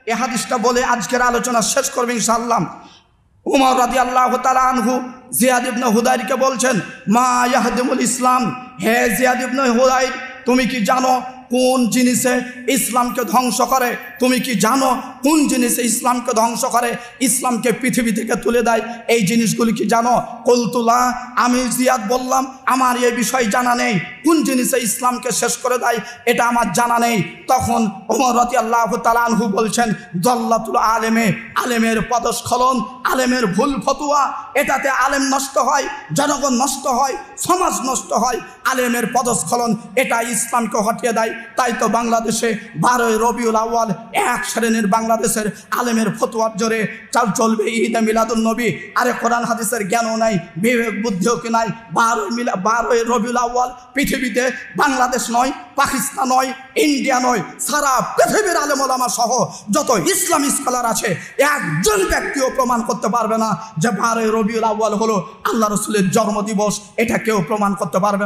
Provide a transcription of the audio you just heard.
এই হাদিসটা বলে আজকের আলোচনা শেষ করবে ইনশাআল্লাহ। উমর রাদিয়াল্লাহু তাআলা আনহু জিয়াদ ইবনে হুদাইরকে বলছেন, মা ইয়াহদিমুল ইসলাম, হে জিয়াদ ইবনে হুদাইর, তুমি কি জানো কোন জিনিসে ইসলামকে ধ্বংস করে? তুমি কি জানো কোন জিনিসে ইসলামকে ধ্বংস করে, ইসলামকে পৃথিবী থেকে তুলে দেয়? এই জিনিসগুলি কি জানো? কুলতুলা, আমি জিয়াদ বললাম আমার এই বিষয় জানা নেই, কোন জিনিসে ইসলামকে শেষ করে দেয় এটা আমার জানা নেই। তখন ওমর রাদিয়াল্লাহু তাআলা আনহু বলছেন, দল্লাতুল আলেমে, আলেমের পদস্খলন, আলেমের ভুল ফতোয়া, এটাতে আলেম নষ্ট হয়, জনগণ নষ্ট হয়, সমাজ নষ্ট হয়। আলেমের পদস্খলন এটা ইসলামকে হটিয়ে দেয়। তাই তো বাংলাদেশে 12ই রবিউল আউয়াল এক শ্রেণীর বাংলাদেশের আলেমের ফতোয়ার জোরে চলবে ঈদে মিলাদুন নবী। আরে কোরআন হাদিসের জ্ঞানও নাই, বিবেক বুদ্ধিও কি নাই। 12ই রবিউল আউয়াল পৃথিবীতে বাংলাদেশ নয়, পাকিস্তান নয়, ইন্ডিয়া নয়, সারা পৃথিবীর আলেম ওলামা সহ যত ইসলামী স্কলার আছে একজন ব্যক্তিও প্রমাণ করতে পারবে না যে 12ই রবিউল আউয়াল হলো আল্লাহ রসুলের জন্মদিবস। এটা কেউ প্রমাণ করতে পারবে না।